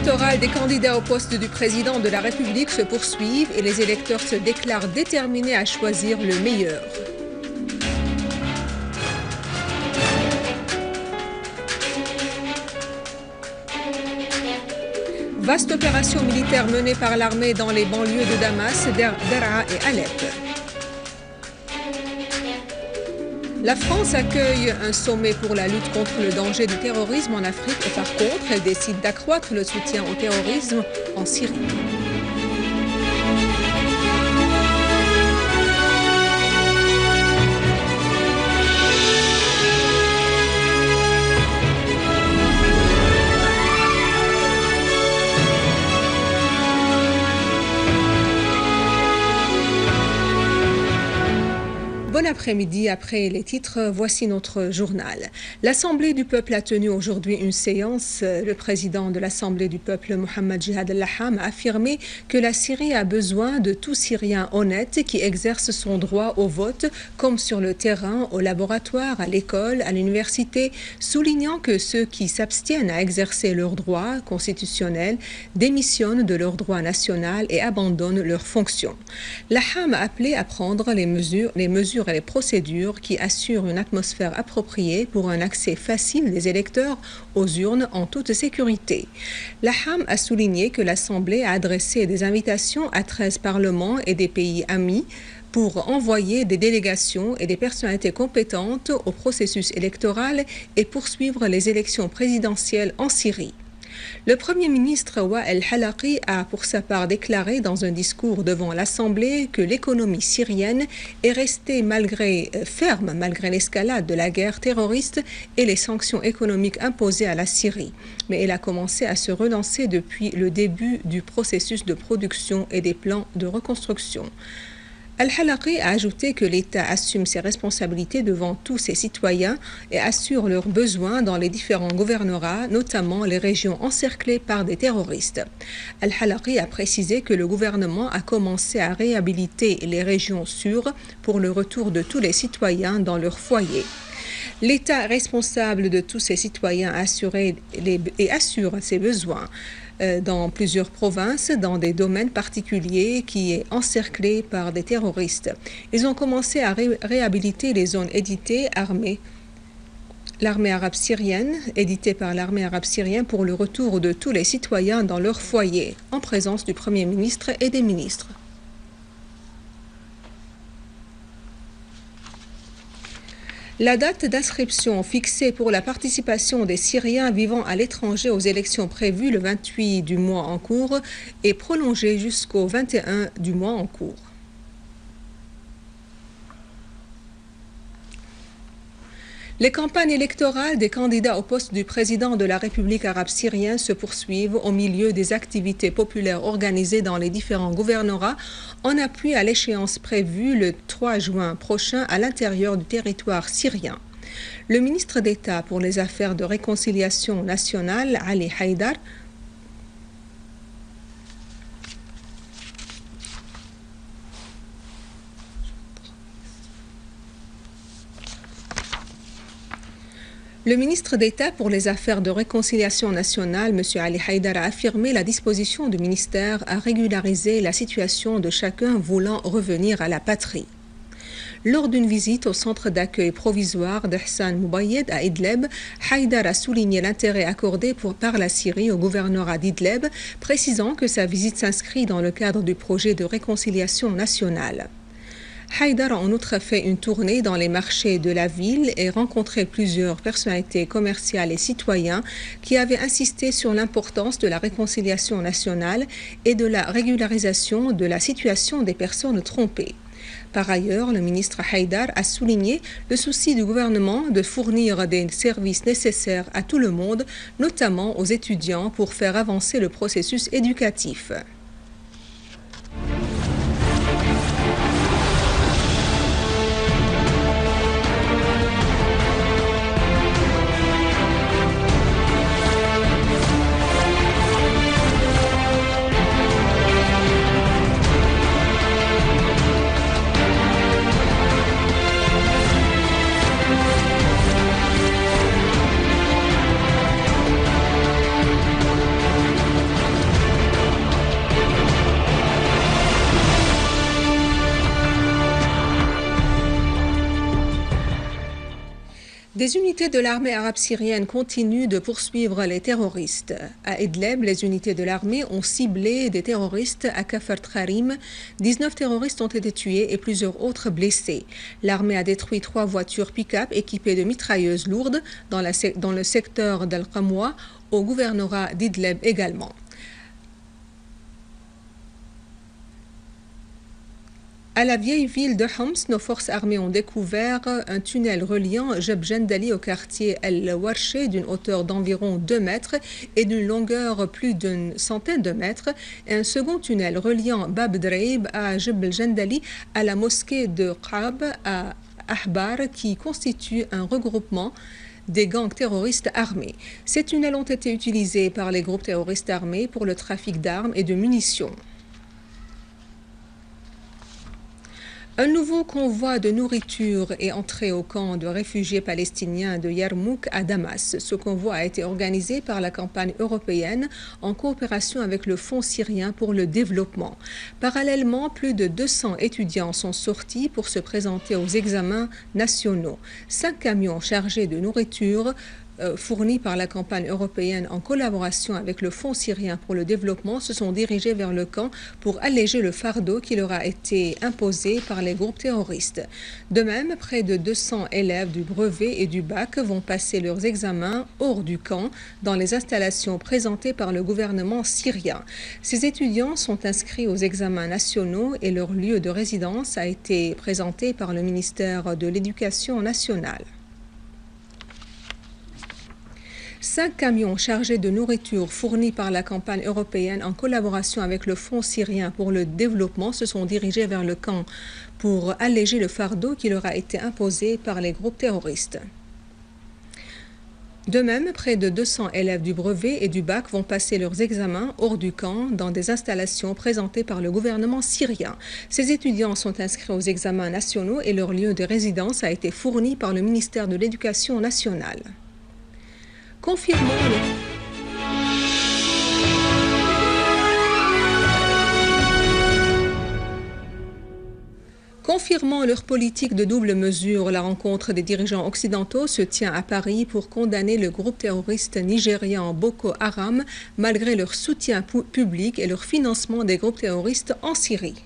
électorales des candidats au poste du président de la République se poursuivent et les électeurs se déclarent déterminés à choisir le meilleur. Vaste opération militaire menée par l'armée dans les banlieues de Damas, Daraa et Alep. La France accueille un sommet pour la lutte contre le danger du terrorisme en Afrique et par contre, elle décide d'accroître le soutien au terrorisme en Syrie. Bon après-midi, après les titres, voici notre journal. L'Assemblée du peuple a tenu aujourd'hui une séance. Le président de l'Assemblée du peuple, Mohamed Jihad al-Laham, a affirmé que la Syrie a besoin de tout Syrien honnête qui exerce son droit au vote, comme sur le terrain, au laboratoire, à l'école, à l'université, soulignant que ceux qui s'abstiennent à exercer leurs droits constitutionnels démissionnent de leur droit national et abandonnent leurs fonctions. Laham a appelé à prendre les mesures et les procédures qui assurent une atmosphère appropriée pour un accès facile des électeurs aux urnes en toute sécurité. Laham a souligné que l'Assemblée a adressé des invitations à 13 parlements et des pays amis pour envoyer des délégations et des personnalités compétentes au processus électoral et poursuivre les élections présidentielles en Syrie. Le Premier ministre Wael Halaqi a pour sa part déclaré dans un discours devant l'Assemblée que l'économie syrienne est restée ferme malgré l'escalade de la guerre terroriste et les sanctions économiques imposées à la Syrie. Mais elle a commencé à se relancer depuis le début du processus de production et des plans de reconstruction. Al-Halaqi a ajouté que l'État assume ses responsabilités devant tous ses citoyens et assure leurs besoins dans les différents gouvernorats, notamment les régions encerclées par des terroristes. Al-Halaqi a précisé que le gouvernement a commencé à réhabiliter les régions sûres pour le retour de tous les citoyens dans leurs foyers. L'État responsable de tous ses citoyens assure ses besoins dans plusieurs provinces, dans des domaines particuliers qui est encerclé par des terroristes. Ils ont commencé à réhabiliter les zones éditées par l'armée arabe syrienne pour le retour de tous les citoyens dans leurs foyers, en présence du Premier ministre et des ministres. La date d'inscription fixée pour la participation des Syriens vivant à l'étranger aux élections prévues le 28 du mois en cours est prolongée jusqu'au 21 du mois en cours. Les campagnes électorales des candidats au poste du président de la République arabe syrienne se poursuivent au milieu des activités populaires organisées dans les différents gouvernorats en appui à l'échéance prévue le 3 juin prochain à l'intérieur du territoire syrien. Le ministre d'État pour les affaires de réconciliation nationale, Ali Haïdar, Le ministre d'État pour les affaires de réconciliation nationale, M. Ali Haïdar, a affirmé la disposition du ministère à régulariser la situation de chacun voulant revenir à la patrie. Lors d'une visite au centre d'accueil provisoire d'Hassan Moubayed à Idleb, Haïdar a souligné l'intérêt accordé par la Syrie au gouvernorat d'Idleb, précisant que sa visite s'inscrit dans le cadre du projet de réconciliation nationale. Haïdar a en outre fait une tournée dans les marchés de la ville et rencontré plusieurs personnalités commerciales et citoyens qui avaient insisté sur l'importance de la réconciliation nationale et de la régularisation de la situation des personnes trompées. Par ailleurs, le ministre Haïdar a souligné le souci du gouvernement de fournir des services nécessaires à tout le monde, notamment aux étudiants, pour faire avancer le processus éducatif. Des unités de l'armée arabe syrienne continuent de poursuivre les terroristes. À Idlib, les unités de l'armée ont ciblé des terroristes à Kafr Kharim. 19 terroristes ont été tués et plusieurs autres blessés. L'armée a détruit 3 voitures pick-up équipées de mitrailleuses lourdes dans le secteur d'Al-Qamwa, au gouvernorat d'Idlib également. À la vieille ville de Homs, nos forces armées ont découvert un tunnel reliant Jeb Jendali au quartier El-Warché d'une hauteur d'environ 2 mètres et d'une longueur plus d'une centaine de mètres, et un second tunnel reliant Bab Dreib à Jeb Jendali à la mosquée de Qab à Ahbar qui constitue un regroupement des gangs terroristes armés. Ces tunnels ont été utilisés par les groupes terroristes armés pour le trafic d'armes et de munitions. Un nouveau convoi de nourriture est entré au camp de réfugiés palestiniens de Yarmouk à Damas. Ce convoi a été organisé par la campagne européenne en coopération avec le Fonds syrien pour le développement. Parallèlement, plus de 200 étudiants sont sortis pour se présenter aux examens nationaux. 5 camions chargés de nourriture fournis par la campagne européenne en collaboration avec le Fonds syrien pour le développement se sont dirigés vers le camp pour alléger le fardeau qui leur a été imposé par les groupes terroristes. De même, près de 200 élèves du brevet et du bac vont passer leurs examens hors du camp dans les installations présentées par le gouvernement syrien. Ces étudiants sont inscrits aux examens nationaux et leur lieu de résidence a été présenté par le ministère de l'Éducation nationale. 5 camions chargés de nourriture fournis par la campagne européenne en collaboration avec le Fonds syrien pour le développement se sont dirigés vers le camp pour alléger le fardeau qui leur a été imposé par les groupes terroristes. De même, près de 200 élèves du brevet et du bac vont passer leurs examens hors du camp dans des installations présentées par le gouvernement syrien. Ces étudiants sont inscrits aux examens nationaux et leur lieu de résidence a été fourni par le ministère de l'Éducation nationale. Confirmant leur politique de double mesure, la rencontre des dirigeants occidentaux se tient à Paris pour condamner le groupe terroriste nigérian Boko Haram malgré leur soutien public et leur financement des groupes terroristes en Syrie.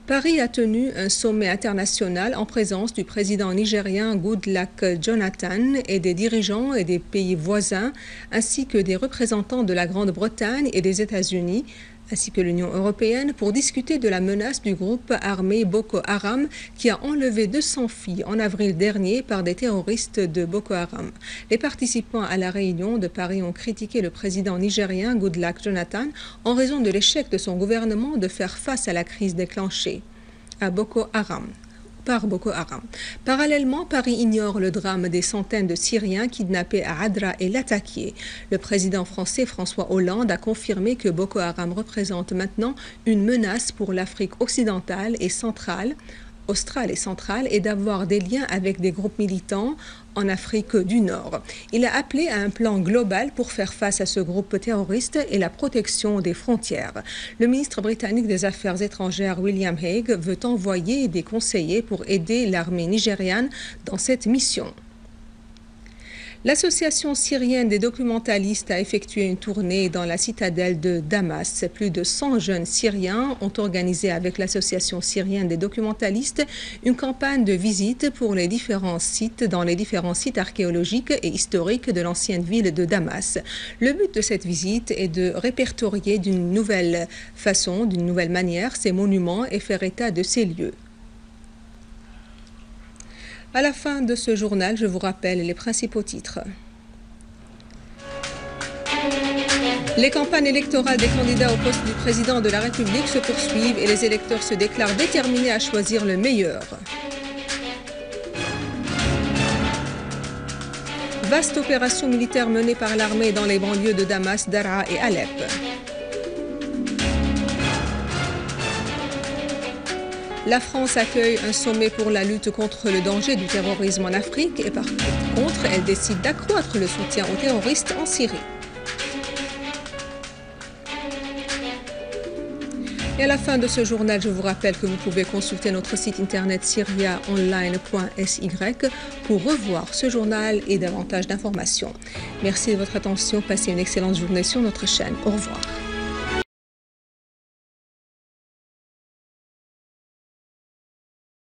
Paris a tenu un sommet international en présence du président nigérien Goodluck Jonathan et des dirigeants et des pays voisins, ainsi que des représentants de la Grande-Bretagne et des États-Unis, ainsi que l'Union européenne, pour discuter de la menace du groupe armé Boko Haram qui a enlevé 200 filles en avril dernier par des terroristes de Boko Haram. Les participants à la réunion de Paris ont critiqué le président nigérien Goodluck Jonathan en raison de l'échec de son gouvernement de faire face à la crise déclenchée par Boko Haram. Parallèlement, Paris ignore le drame des centaines de Syriens kidnappés à Adra et Latakia. Le président français François Hollande a confirmé que Boko Haram représente maintenant une menace pour l'Afrique occidentale et centrale, australe et centrale, et d'avoir des liens avec des groupes militants en Afrique du Nord. Il a appelé à un plan global pour faire face à ce groupe terroriste et la protection des frontières. Le ministre britannique des Affaires étrangères William Hague veut envoyer des conseillers pour aider l'armée nigériane dans cette mission. L'Association syrienne des documentalistes a effectué une tournée dans la citadelle de Damas. Plus de 100 jeunes Syriens ont organisé avec l'Association syrienne des documentalistes une campagne de visite pour les différents sites archéologiques et historiques de l'ancienne ville de Damas. Le but de cette visite est de répertorier d'une nouvelle façon, d'une nouvelle manière ces monuments et faire état de ces lieux. À la fin de ce journal, je vous rappelle les principaux titres. Les campagnes électorales des candidats au poste du président de la République se poursuivent et les électeurs se déclarent déterminés à choisir le meilleur. Vaste opération militaire menée par l'armée dans les banlieues de Damas, Daraa et Alep. La France accueille un sommet pour la lutte contre le danger du terrorisme en Afrique et par contre, elle décide d'accroître le soutien aux terroristes en Syrie. Et à la fin de ce journal, je vous rappelle que vous pouvez consulter notre site internet syriaonline.sy pour revoir ce journal et davantage d'informations. Merci de votre attention. Passez une excellente journée sur notre chaîne. Au revoir.